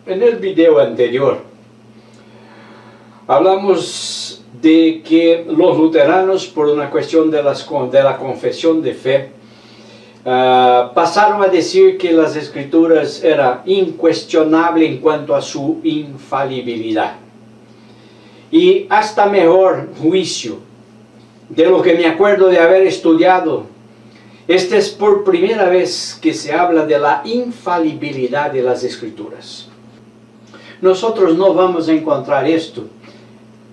En el video anterior hablamos de que los luteranos, por una cuestión de la confesión de fe, pasaron a decir que las escrituras eran incuestionables en cuanto a su infalibilidad. Y hasta mejor juicio, de lo que me acuerdo de haber estudiado, esta es por primera vez que se habla de la infalibilidad de las escrituras. Nosotros no vamos a encontrar esto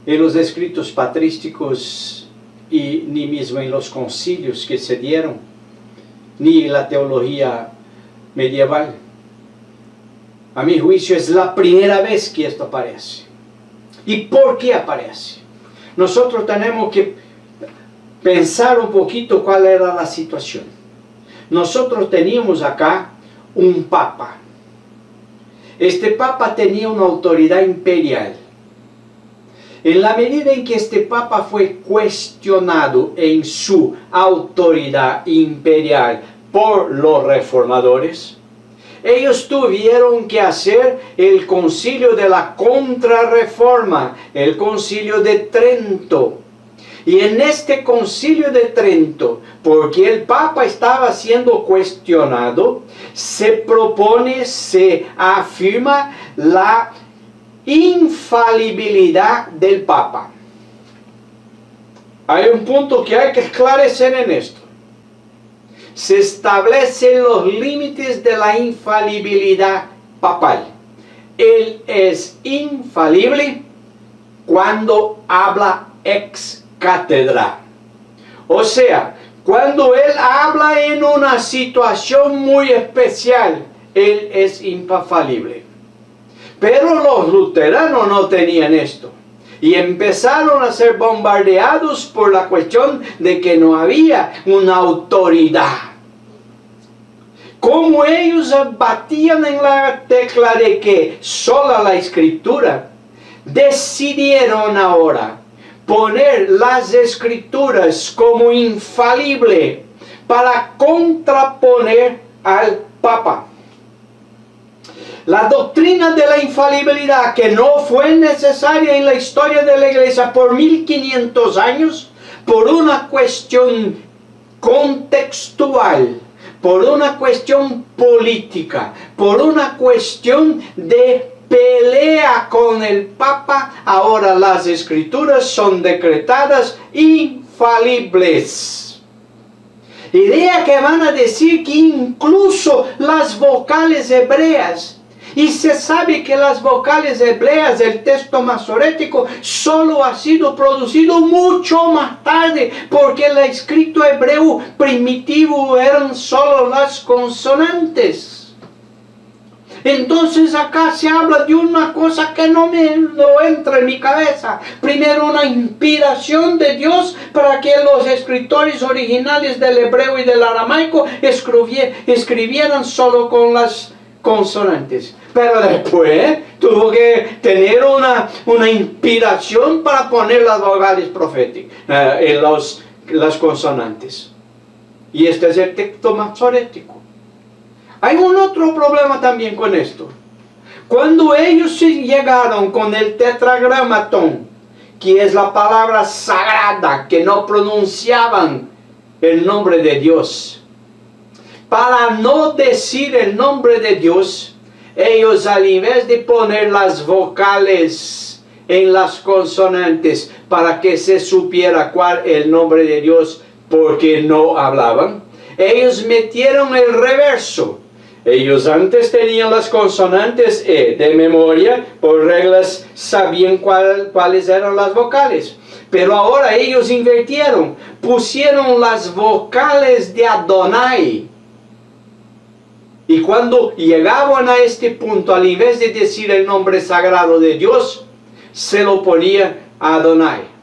en los escritos patrísticos y ni mismo en los concilios que se dieron, ni en la teología medieval. A mi juicio es la primera vez que esto aparece. ¿Y por qué aparece? Nosotros tenemos que pensar un poquito cuál era la situación. Nosotros teníamos acá un papa. Este papa tenía una autoridad imperial. En la medida en que este papa fue cuestionado en su autoridad imperial por los reformadores, ellos tuvieron que hacer el concilio de la contrarreforma, el concilio de Trento. Y en este concilio de Trento, porque el Papa estaba siendo cuestionado, se propone, se afirma la infalibilidad del Papa. Hay un punto que hay que esclarecer en esto. Se establecen los límites de la infalibilidad papal. Él es infalible cuando habla ex cátedra. O sea, cuando él habla en una situación muy especial, él es infalible. Pero los luteranos no tenían esto. Y empezaron a ser bombardeados por la cuestión de que no había una autoridad. Como ellos batían en la tecla de que sola la Escritura, decidieron ahora poner las Escrituras como infalible para contraponer al Papa. La doctrina de la infalibilidad, que no fue necesaria en la historia de la Iglesia por 1500 años, por una cuestión contextual, por una cuestión política, por una cuestión de pelea con el Papa, ahora las Escrituras son decretadas infalibles. Idea que van a decir que incluso las vocales hebreas, y se sabe que las vocales hebreas del texto masorético solo ha sido producido mucho más tarde, porque el escrito hebreo primitivo eran solo las consonantes. Entonces acá se habla de una cosa que no entra en mi cabeza. Primero, una inspiración de Dios para que los escritores originales del hebreo y del aramaico escribieran solo con las consonantes. Pero después tuvo que tener una inspiración para poner las vocales proféticas en las consonantes. Y este es el texto masorético. Hay un otro problema también con esto. Cuando ellos llegaron con el tetragramatón, que es la palabra sagrada, que no pronunciaban el nombre de Dios, para no decir el nombre de Dios, ellos al invés de poner las vocales en las consonantes para que se supiera cuál el nombre de Dios, porque no hablaban, ellos metieron el reverso. Ellos antes tenían las consonantes E de memoria, por reglas sabían cuáles eran las vocales. Pero ahora ellos invirtieron, pusieron las vocales de Adonai. Y cuando llegaban a este punto, al invés de decir el nombre sagrado de Dios, se lo ponía a Adonai.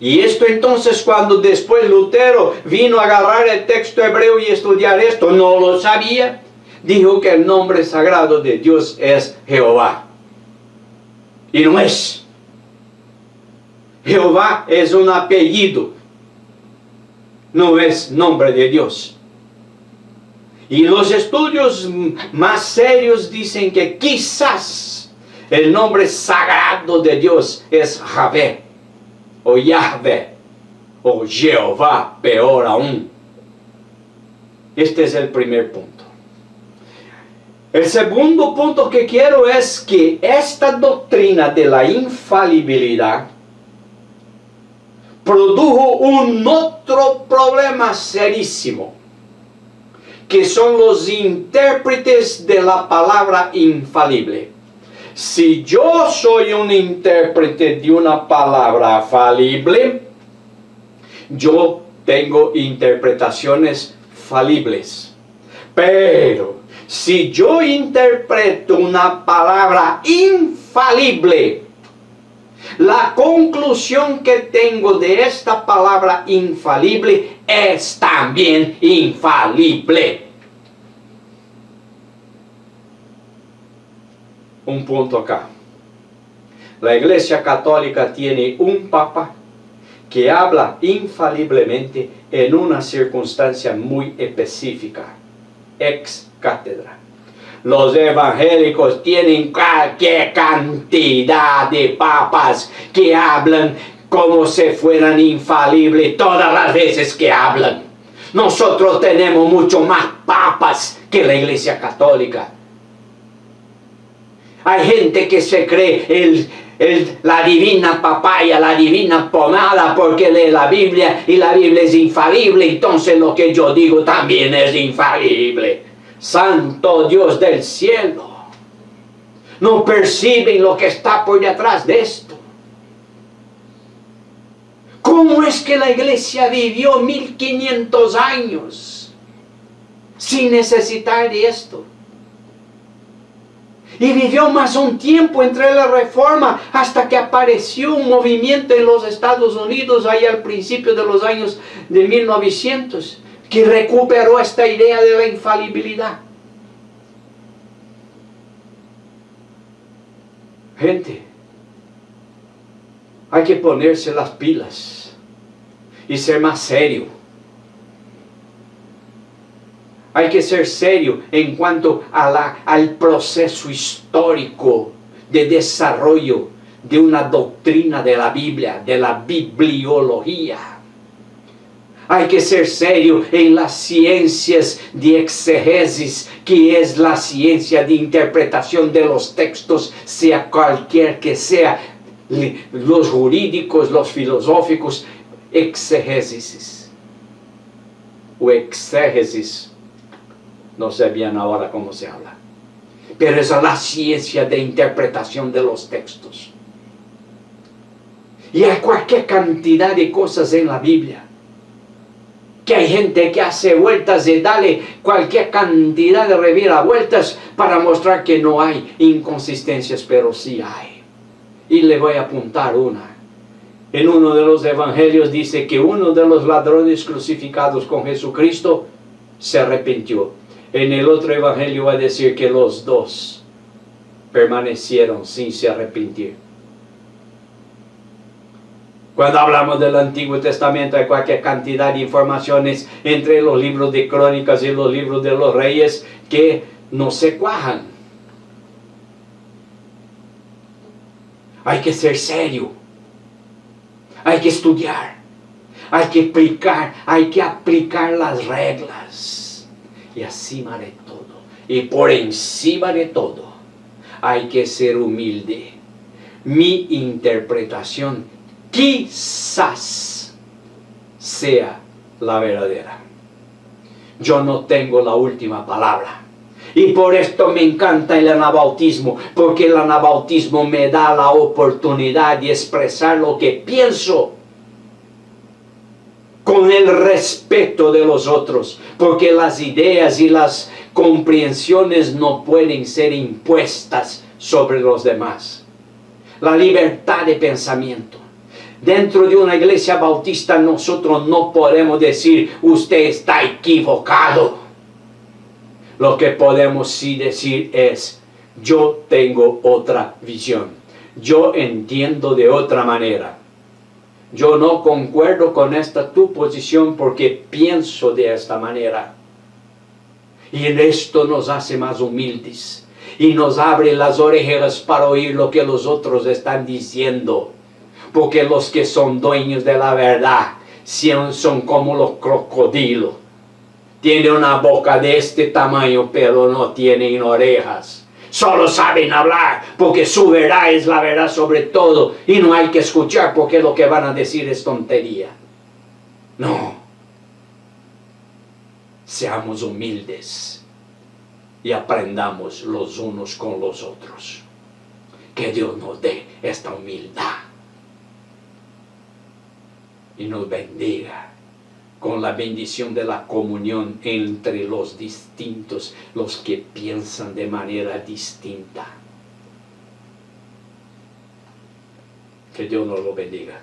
Y esto entonces, cuando después Lutero vino a agarrar el texto hebreo y estudiar esto, no lo sabía, dijo que el nombre sagrado de Dios es Jehová. Y no es. Jehová es un apellido, no es nombre de Dios. Y los estudios más serios dicen que quizás el nombre sagrado de Dios es Javé, o Yahvé, o Jehová, peor aún. Este es el primer punto. El segundo punto que quiero es que esta doctrina de la infalibilidad produjo un otro problema serísimo, que son los intérpretes de la palabra infalible. Si yo soy un intérprete de una palabra falible, yo tengo interpretaciones falibles. Pero si yo interpreto una palabra infalible, la conclusión que tengo de esta palabra infalible es también infalible. Un punto acá. La Iglesia Católica tiene un Papa que habla infaliblemente en una circunstancia muy específica, ex cátedra. Los evangélicos tienen cualquier cantidad de papas que hablan como si fueran infalibles todas las veces que hablan. Nosotros tenemos mucho más papas que la Iglesia Católica. Hay gente que se cree la divina papaya, la divina pomada, porque lee la Biblia y la Biblia es infalible, entonces lo que yo digo también es infalible. Santo Dios del cielo, no perciben lo que está por detrás de esto. ¿Cómo es que la iglesia vivió 1500 años sin necesitar de esto? Y vivió más un tiempo entre la reforma hasta que apareció un movimiento en los Estados Unidos ahí al principio de los años de 1900 que recuperó esta idea de la infalibilidad. Gente, hay que ponerse las pilas y ser más serio. Hay que ser serio en cuanto al proceso histórico de desarrollo de una doctrina de la Biblia, de la bibliología. Hay que ser serio en las ciencias de exegesis, que es la ciencia de interpretación de los textos, sea cualquier que sea, los jurídicos, los filosóficos, exegesis o exégesis. No sé bien ahora cómo se habla. Pero es la ciencia de interpretación de los textos. Y hay cualquier cantidad de cosas en la Biblia. Que hay gente que hace vueltas y dale cualquier cantidad de reviravueltas para mostrar que no hay inconsistencias, pero sí hay. Y le voy a apuntar una. En uno de los evangelios dice que uno de los ladrones crucificados con Jesucristo se arrepintió. En el otro evangelio va a decir que los dos permanecieron sin se arrepentir. Cuando hablamos del Antiguo Testamento hay cualquier cantidad de informaciones entre los libros de Crónicas y los libros de los Reyes que no se cuajan. Hay que ser serio. Hay que estudiar. Hay que aplicar las reglas. Y encima de todo, y por encima de todo, hay que ser humilde. Mi interpretación quizás sea la verdadera. Yo no tengo la última palabra. Y por esto me encanta el anabautismo, porque el anabautismo me da la oportunidad de expresar lo que pienso con el respeto de los otros, porque las ideas y las comprensiones no pueden ser impuestas sobre los demás. La libertad de pensamiento. Dentro de una iglesia bautista nosotros no podemos decir, usted está equivocado. Lo que podemos sí decir es, yo tengo otra visión. Yo entiendo de otra manera. Yo no concuerdo con esta tu posición porque pienso de esta manera. Y esto nos hace más humildes y nos abre las orejas para oír lo que los otros están diciendo. Porque los que son dueños de la verdad son como los crocodilos. Tienen una boca de este tamaño, pero no tienen orejas. Solo saben hablar porque su verdad es la verdad sobre todo. Y no hay que escuchar porque lo que van a decir es tontería. No. Seamos humildes y aprendamos los unos con los otros. Que Dios nos dé esta humildad y nos bendiga con la bendición de la comunión entre los distintos, los que piensan de manera distinta. Que Dios nos lo bendiga.